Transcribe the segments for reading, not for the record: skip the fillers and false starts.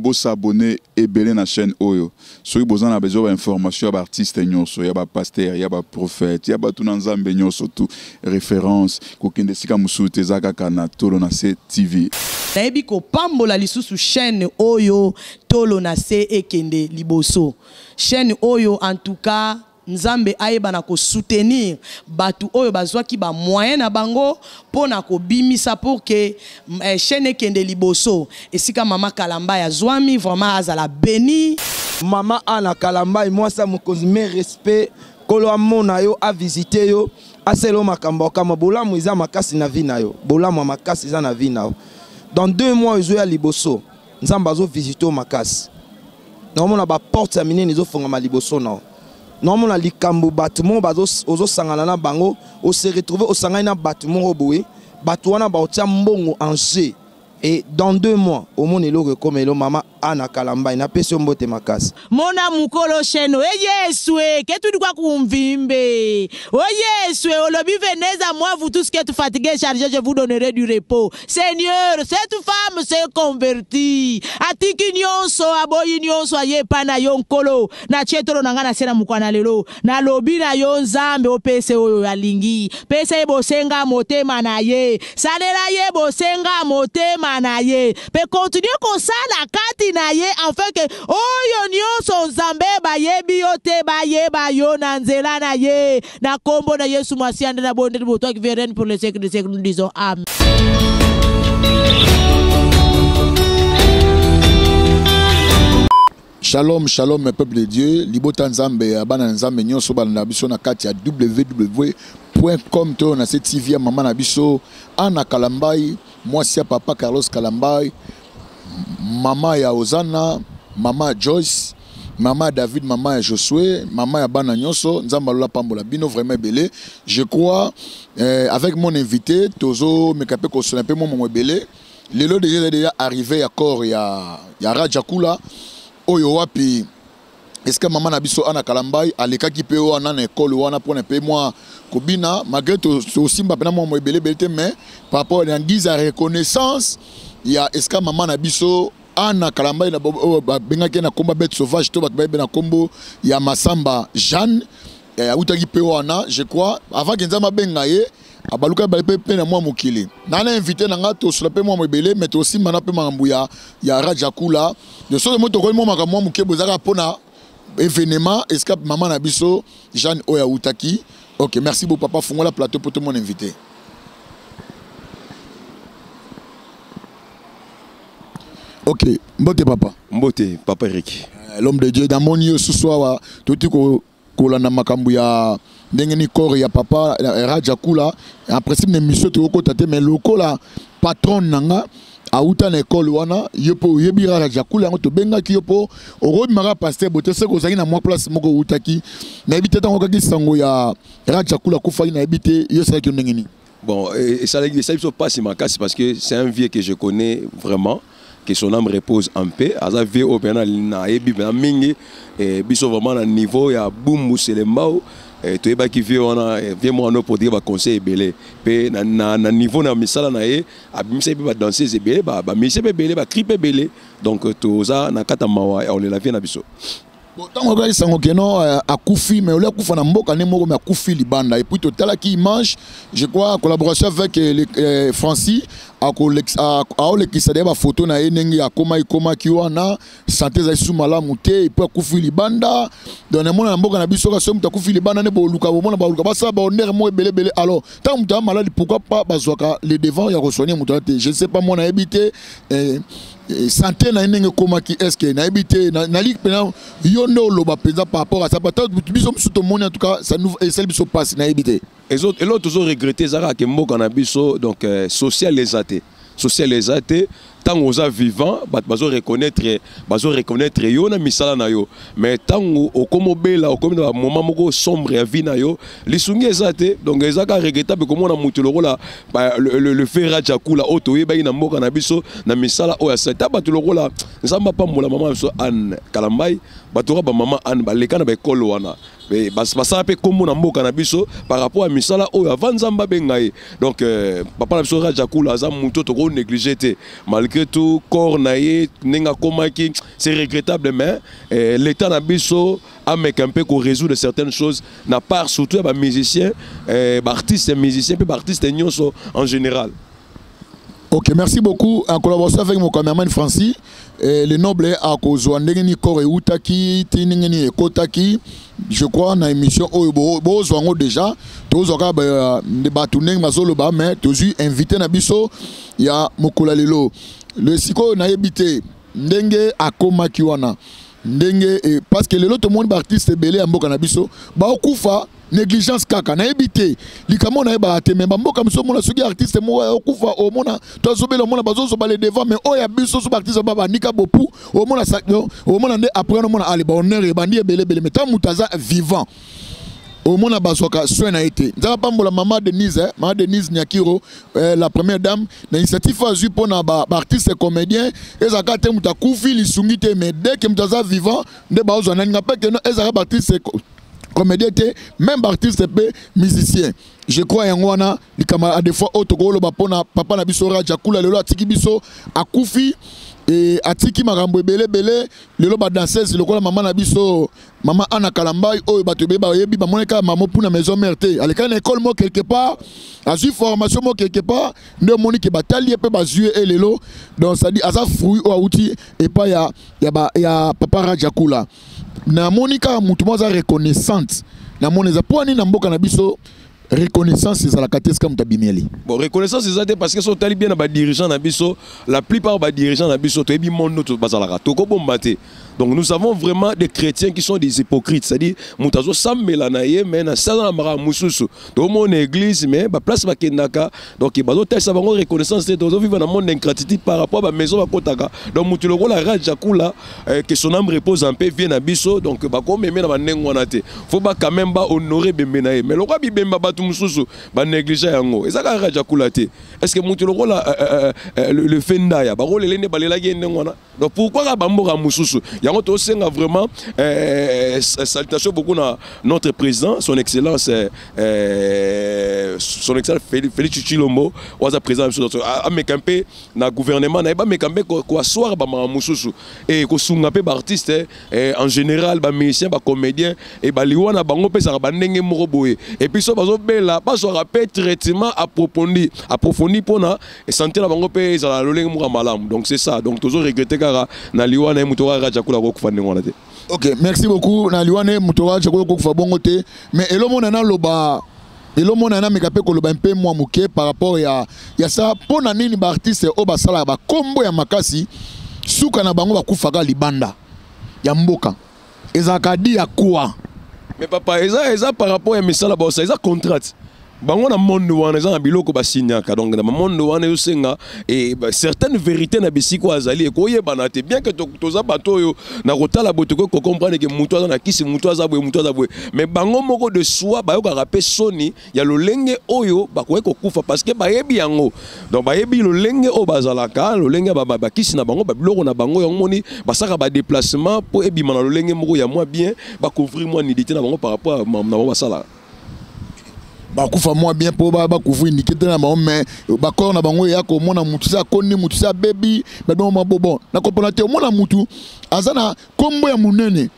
beau s'abonner et belé na chaîne Oyo. Soki besoin na besoin d'informations à artistes nyonso, ya ba pasteur, ya ba prophète, ya ba tout nzambe nyonso tout référence ko kende sika musute zaka kana tolo na se TV. Nayebi ko pambola lisusu chaîne Oyo tolo na se ekende liboso. Chaîne Oyo en tout cas Nzambe aeba na ko soutenir batu oyo bazwa ki ba moyen na bango pona ko bimisa pour que chaîne kende liboso esika mama Kalamba ya zwami vraiment azala béni mama ana Kalamba moi ça mon cosme respect kolo amona yo a visiter yo aselo makambo kama bolamu iza makasi na vie na yo bolamu makasi iza na vie na yo dans 2 mois zo ya liboso Nzambe azo visiter makasi na mona ba porte ya minene zo fonga maliboso na normalement les likambo bâtiment ozo sangana na bango o se retrouver au sangana na bâtiment oboé batouana ba otia mbongo en jeu et dans 2 mois au monde le comme le mama ana Kalamba ina pesi mbote makasi mona mukolo cheno yeswe que tu dois kumvimbe yeswe olobi venez à moi vous tous qui êtes fatigués chargés je vous donnerai du repos Seigneur cette femme s'est convertie atiki nyonso aboyi nyonso aye pana yonkolo na chetoro nangana sena mukwana lelo na lobi na yo Nzambe opese oyo alingi pese bosenga motema na ye salela ye bosenga motema na ye pe continuer comme ça la kati na ye afin que oyo nyonso Nzambe bayebi yo te bayeba yo na nzela na ye na kombo na Yesu Masiya na bonde de toi qui vient pour le siècle des siècles nous disons amen. Shalom, shalom, mes peuples de Dieu. Libota Nzambe, abana Nzambe, nyonso bana biso na kati ya www.com to na cette TV maman na biso ana Kalamba, moi c'est papa Carlos Kalamba, maman ya Ozana, maman Joyce, maman David, maman Josué, maman ya bana nyonso, Nzamba lola pambola bino vraiment belé. Je crois avec mon invité Tozo Mekape ko sonne un peu mon belé. Lelo déjà arrivé à corps ya Rajakula. Oyo wapi est-ce que maman na biso ana Kalamba aleka ki pe wana na école wana pour ne pe moi kobina malgré tout aussi mba pena mo belé belé mais par rapport à guise à reconnaissance il y a est-ce que maman na biso ana Kalamba na benga ke na combat bête sauvage to ba na combo ya Masamba Jeanne ya utaki pe wana je crois avant que nzama benga ye abaluka balpe pe na moi mokili na invité na ngato sur pe moi belé mais aussi mana pe mambu ya Rajakula de ce moto ko mo makamwa muke bozaka pona événement escape maman na biso Jeanne Oya Utaki. OK, merci beaucoup papa fongola plateau pour tout mon invité. OK, mbote papa Eric. L'homme de Dieu dans mon lieu ce soir tout ko la na makambu ya ndenge ni corps ya papa Rajakula en principe ne mission to ko tate mais lokola patron nanga auta na école wana yopo yebira Rajakula ngo to benga ki yopo oro mara pasteur bote se ko zaki na moi place moko utaki na ebite tango ka kisango ya Rajakula ko fali na ebite yo sa ki ndenge ni bon et ça se passe ma casse parce que c'est un vieux que je connais vraiment que son âme repose en paix aza vieux au bena na ebi na mingi et biso vraiment na niveau ya bumbu selembao to eba ki vie wana vie mo no pour dire ba conseil belé pe na niveau na misala na ye abimisa be ba danser belé ba mise be belé ba criper belé donc to za na kata mawa on la vie na biso bon tant on regarde sango keno akufi mais ole akufa na mboka ne moko mais akufi libanda et puis total qui mange je crois collaboration avec Francis a qui ça des photo na enengi akoma ki wana santé za sumala muté et puis akufi libanda donc na mboka na biso ka so muta akufi libanda ne boluka bomona ba luka ba sa ba honneur mo belé alors tant muta malade pourquoi pas bazwaka les devant ya resoigner muta je sais pas moi na habité santé na enengi koma ki est-ce que na habité na ligue pena yondo loba penza par rapport à ça peut-être biso musuto moni en tout cas ça nous celle biso passe na habité et l'autre toujours regretter zara ke mboka na biso donc social les athées tant aux vivants bazo reconnaître yo na misala na yo mais tant au comme bela au comme moment moko sombre ya vie na yo lisungi ezate donc ezaka regrettable comme on a mutu le fait Rajakula auto yeba ina mboka na biso na misala o ya seta batu lokola nzamba pa mola maman so an Kalamba batura ba maman an baleka na ba ekolo wana basa pe kombo na mboka na biso par rapport à misala o ya vanzamba bengai donc papa na biso Rajakula za mutu to ko négliger te malgré malgré tout corps naïe n'enga komaki c'est regrettable mais l'état nabiso a mec un peu qu'on résoudre certaines choses n'a part surtout les musiciens artistes et musiciens puis artistes en général. Ok, merci beaucoup. En collaboration avec mon cameraman Francis, le noble a causé un corps et outaki, tiningeni et kotaki. Je crois dans l'émission Oyo déjà, tous les débattuneng mazoloba, mais tous invité nabiso, il y a Mokola Lelo. Le siko na habité, ndenge akoma kiwana. Ndenge parce que l'autre monde artiste belé en boka nabiso, ba okufa négligence kaka na ebité likamo na eba te mais mboka mso mona suki artiste mo okufa o mona to sobela mona bazo so balé devant mais oya biso so artiste baba nika bopu o mona sakno o mona nde après no mona ali ba honneur e bandi belé mais tant mutaza vivant au mona basoka soin na été nzaka pambola maman Denise Nyakiro la première dame na initiative azu pona ba artiste comédien ezaka te mutakufi lisungi te mais dès que mutaza vivant nde ba ozana ngapa que no ezaka artiste comédien, même artiste et musicien. Je crois en wana à des fois autogolo bapona papa na biso Raja Kula lelo atiki biso akufi et atiki makambo belé lelo ba danseuse lokola maman na biso maman Anna Kalambai oyo bato be ba yebi ba moneka maman pour na maison mère te aleka na école mo quelque part azu formation mo quelque part nde monique batali pe ba zue et lelo donc ça dit asa fruit o outil et pas ya papa Raja Kula na monika mutu moza reconnaissante na moneza poani na mboka na biso reconnaissance c'est la catégorie comme tabimeli. Bon reconnaissance c'est parce que sont tali bien na dirigeants na biso la plupart ba dirigeants na biso to ebi monde to bazala to ko bombate. Donc nous avons vraiment des chrétiens qui sont des hypocrites, c'est-à-dire mutazo samela na ye mais na sala mara mususu. To mon église mais ba place ba kendaka donc bazo tel ça bango reconnaissance c'est to vivre dans monde d'ingratitude par rapport ba maison ba kotaka. Donc mutu loko la Raja Kula que son âme repose en paix vient na biso donc ba ko meme na ba nengwana te. Faut ba quand même ba honorer bembe na ye mais loko bi bemba batu mususu ba négliger yango. Ezaka Raja Kula te. Est-ce que mutu loko la le fenda ya ba ko lelende balela ge nengwana. Donc pourquoi ba mboka mususu il y a vraiment salutation beaucoup à notre président, son excellence Félix Tshilombo, was président à Mekampe, na gouvernement, na pas Mekampe quoi soir ba mususu et ko sunga pe artiste en général ba musicien ba comédien et ba liwana bango pe sa ba ndenge moko boye et puis so bazo bela ba so rappel traitement approfondi pona et santé la bango pe za la lolenge moko malamu donc c'est ça donc toujours regretter car na liwana e mutora Raja Kula ko ok, merci beaucoup. Na liwane mutora chako ko fa bongo te mais elomo na loba elomo na mekape ko loba un peu moi muke par rapport ya ça pona nini ba artiste o ba sala ba kombo ya makasi suka na bango ba kufaka libanda ya mboka ezaka di ya quoi mais papa eza par rapport ya misala ba ça eza contrat bango na monde wana eza na biloko basignaka donc na monde wana yo senga et certaines vérités na bisiko azali ko yebana te bien que toza bato yo na kotala boto ko comprendre que mutu aza na kisi mutu aza boye mais bango moko de soi ba yo ka rapper soni ya lolenge oyo ba ko kufa parce que ba yebi yango donc ba yebi lolenge o bazalaka lolenge ba kisi na bango ba biloko na bango yango moni ba saka ba déplacement pour ebima na lolenge moko ya moi bien ba couvrir moi nidité na bango par rapport à na ba sala ba kufa moi bien pour ba couvrir indiquer na bango mais ba corps na bango ya ko mona mutu sa koni mutu sa baby ba don ma bobo na comprendre te mona mutu azana kombo ya munene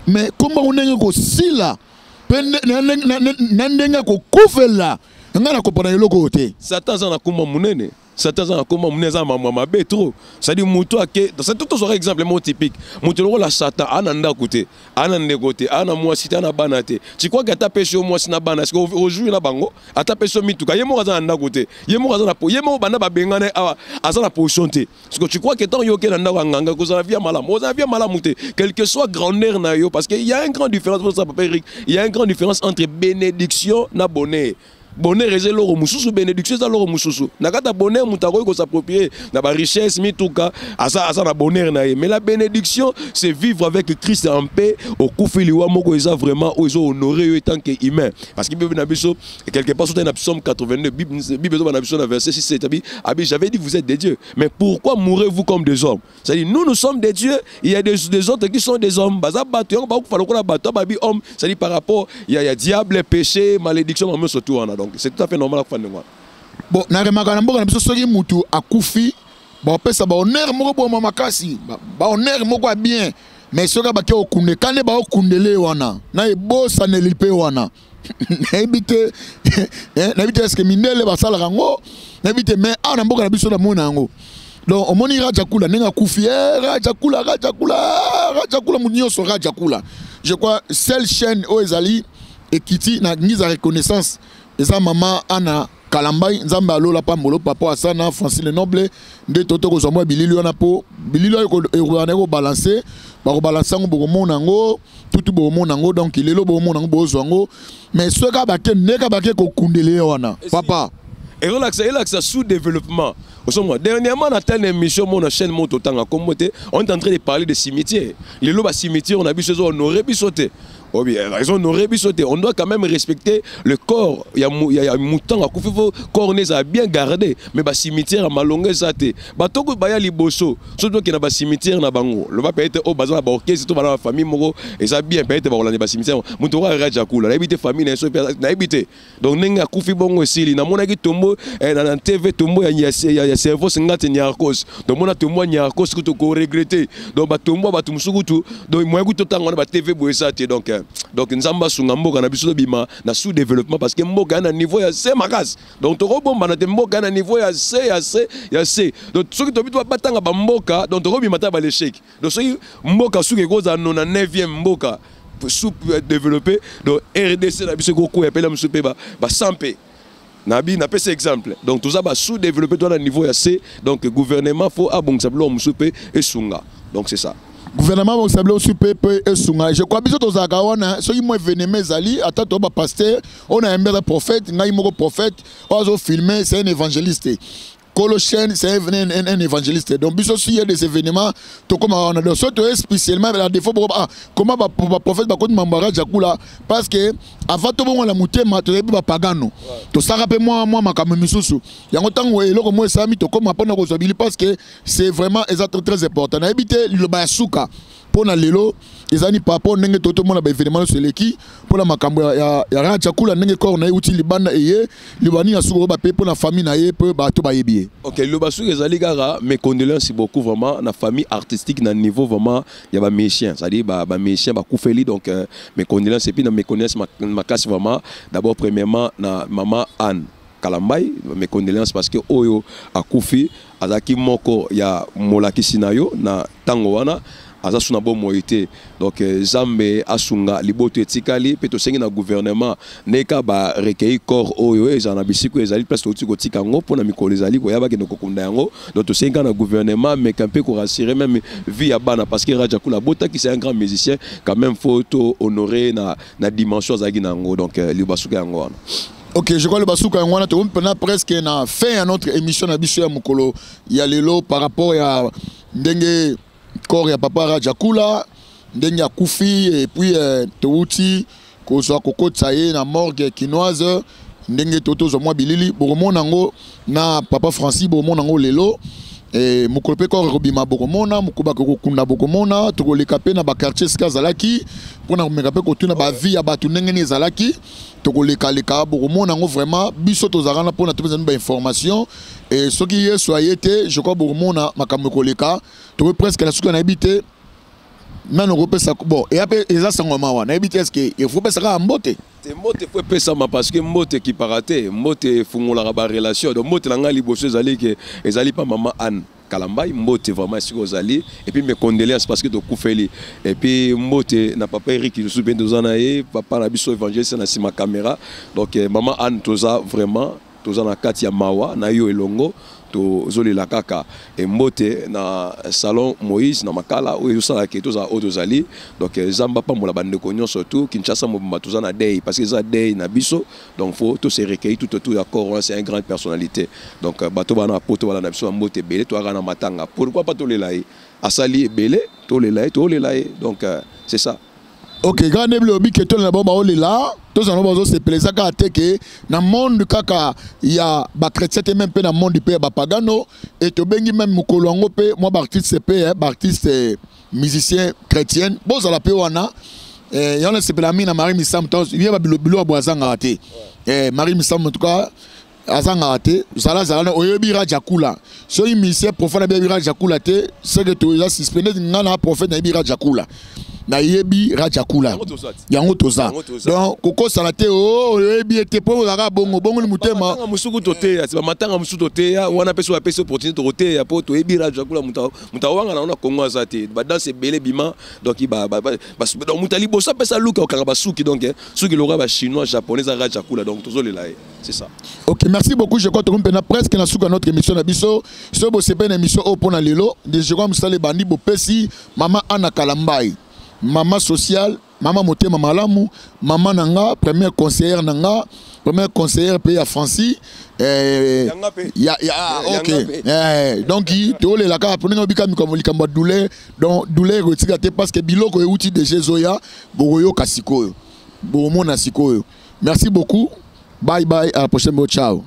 mais kombo munene ko sila pende na ndenga ko kufela ngana comprendre loko te satan za kombo munene certains ont comme muneza mama trop ça dit muto ake c'est tout autre exemple mon typique muto la satan ananda côté anande côté ana moi si ana banate tu crois que ta pêche au moi si na bana parce que aujourd'hui na bango ata pêche mituka yemo za anda côté yemo za na po yemo bana ba bengane aza na position te parce que tu crois que tant yoke na ndanga nganga ko za via malamu za via malamu te quel que soit grandeur na yo parce que il y a une grande différence pour ça papa Eric il y a une grande différence entre bénédiction na bonheur bonheur est l'oro mususu bénédiction est l'oro mususu nakata bonheur mutako ko s'approprier na ba richesse mituka asa na bonheur na mais la bénédiction c'est vivre avec Christ en paix au kufiliwa moko eza vraiment ozo honorer en tant qu'humain parce que bible na biso quelque part sur un psaume 82 bible na biso na verset 6 7 abi j'avais dit vous êtes des dieux mais pourquoi mourrez-vous comme des hommes c'est-à-dire nous sommes des dieux il y a des autres qui sont des hommes baza bato ba ko falokola bato ba bi homme c'est-à-dire par rapport il y a diable péché malédiction même surtout donc c'est tout à fait normal. Bon, na remaka na mboka na biso soki mutu akufi ba pesa ba honneur moko bo makasi ba honneur moko bien mais soka ba ke okunde kane ba okundele wana na ebosa ne lipe wana na ebite est-ce que mindele ba sala rango na ebite mais ana mboka na biso na mona yango donc omoni Rajakula nenga kufi Rajakula munyoso Rajakula je crois seule chaîne au ezali ekiti na mise à reconnaissance eza mama ana Kalambai nzambe alola pambolo papa asana Francine Noble nde toto ko zomwa bilili wana po bilili ko balancer ba ko balancer ngo bokomona ngo tutu bokomona ngo donc lelo bokomona ngo bozwa ngo mais soka bake neka bake ko kundele wana papa et relaxa sous-développement. Dernièrement, on a telle émission, mon chaîne monte autant à Commoté, on est en train de parler de cimetières. Les lobes à cimetières, on a vu ce jour, on aurait pu sauter. Oh bien, raison, on aurait pu sauter. On doit quand même respecter le corps. Il y a un mouton à couper, corps à bien garder. Mais le cimetière à malongue, ça te. Batoko baya liboso. Surtout qu'il y a un cimetière na bango. Le va peut-être au bazar à orchestre, tout dans la famille moro. Et ça bien peut-être dans le cimetière. Moutora Rajakula. N'habite famille, n'habite. Donc n'enga couper bongo aussi. Na mona qui tombe, na TV tombe, il y a cerveau singate nyarkos. Donc mona tombe nyarkos que tu peux regretter. Donc batombo batumsukutu. Donc moi écoute autant on a TV boesate donc. Donc nzamba sungambo na biso bima na sous-développement parce que mboka na niveau ya C makas. Donc toko bomba na mboka na niveau ya C. Donc soki to bitwa batanga ba mboka donc toko bima ta ba l'échec. Donc soki mboka suki koza no na 9e mboka sous-développé donc RDC na biso ko appelle msupe ba 100p. Nabi na pese exemple. Donc tout ça ba sous-développé toi na niveau ya C. Donc gouvernement faut abongsa blo msupe et sunga. Donc c'est ça. Gouvernement va s'abler au super et sunga. Je crois bien que aux agawana, ceux qui m'ont venu mes alliés, à tant que pasteur, on a un prophète, on a un prophète, on a filmé, c'est un évangéliste. Colossienne, c'est un évangéliste. Donc, il y a des événements, comme on a surtout spécialement la défaut comment le prophète va continuer à Jakula parce que avant tout le monde a monté, tu as pagano. Tu sais moi ma kamemisusu. Il y a autant où le comme ça mi to comme apprendre aux parce que c'est vraiment très important. On a habité le basuka pour na lelo ezani papa ndenge toto mona ba événement sur l'équipe pour la makambo ya Rajakula ndenge corps na uti libanda eye libani ya suko ba pe pour la famille na ye pe ba to ba yebie. OK, le basu ezali gara mes condoléances beaucoup vraiment na famille artistique na niveau vraiment il y a ba méchien, c'est-à-dire ba méchien ba koufeli donc mes condoléances et puis na mes condoléances ma casse vraiment d'abord premièrement na maman Anne Kalambai, mes condoléances parce que oyo akufi azaki moko ya molaki sinayo na tango wana aza suna bo moité donc zambe asunga liboto etikali pe to sengi na gouvernement neka ba recueil corps oyo ezana bisiko ezali place to tiko tikango pona mikolo ezali ko yaba ke nokokunda yango donc to sengi na gouvernement mais qu'un peu ko rassurer même vie ya bana parce que Rajakula Bota qui c'est un grand musicien quand même faut to honorer na dimension zagi nango donc libasuka yango wana. Ok, je crois que le Basuka on a presque na fin à notre émission na biso ya mukolo ya lelo par rapport à ndenge corps ya papa Rajakula ndenge ya kufi et puis touti ko so ko tsaye na morgue kinoise ndenge toto zo mwa bilili bokomona ngo na papa Francis bokomona ngo lelo et mukolo corps robima bokomona mukuba ko kunda bokomona to koleka pe na ba quartier skazalaki pona komeka pe ko tuna ba vie ya batu ndenge ni zalaki to koleka leka bokomona ngo vraiment biso to zakana pona to besoin ba information et ce qui est soyé été je crois bokomona makambo koleka to presque la suka na habité nano repesa bon et après eza sangoma wana habité est-ce que il faut pesa ka mbote te mbote faut pesa ma parce que mbote qui paraté mbote fungola ba relation donc mbote nanga liboso ezali que ezali pas maman Anne Kalambai mbote vraiment sur ozali et puis mes condoléances parce que to koufeli et puis mbote na papa Eric qui nous bien dozana et papa na biso évangéliste na sima caméra donc maman Anne toza vraiment toza na kati ya mawa na yo elongo to zoli la kaka et mbote na salon Moïse na makala où yo sala ke toza odozali donc zamba pa mola bande konyo surtout Kinshasa mobimba toza na day parce que za day na biso donc faut to se recueillir tout autour d'accord c'est une grande personnalité donc bato bana poto wala na biso mbote belé to ara na matanga pourquoi pas to lelai asali belé to lelai donc c'est ça. Ok, grand neble obi que toi na ba olela tous en bazo se plaisir ka teke na monde kaka ya ba chrétien te même pe na monde pe ba pagano et to bengi même mukolo ngo pe moi ba artiste pe ba artiste musicien chrétien boza la pe wana yana se pe la mina Marie Missam tous bien ba bilo boazanga te Marie Missam en tout cas azanga te zala zala oyebi Rajakula so yi ministère profane be Rajakula te c'est que tu as suspendé ngana prophète na bi Rajakula na yebi Rajakula yango toza donc koko salate o yebi ete po la bongo bongo mutema musuku tote ya matanga musuku tote ya wana peso ya peso opportunité tote ya po to yebi Rajakula mutawanga na Kongo azate ba dans ce belé bima donc ba donc mutali bosa pesa luka okanga basuki donc suki lora ba chinois japonais za Rajakula donc tozolela c'est ça. OK, merci beaucoup. Je crois que nous avons presque notre émission Nabiso. C'est une émission au pont lelo. Déjà comme ça les bandits bopesi, maman Anna Kalambai, maman sociale, maman Motema Malamu, maman Nanga, première conseillère Nanga, première conseillère pays à Francie. OK. Donc tu les la ka prenez obika mi comme likamba douleur, donc douleur retirate parce que biloko e outil de Jézoya, boroyo kasiko. Boromo na siko. Merci beaucoup. Bye bye, à la prochaine, ciao.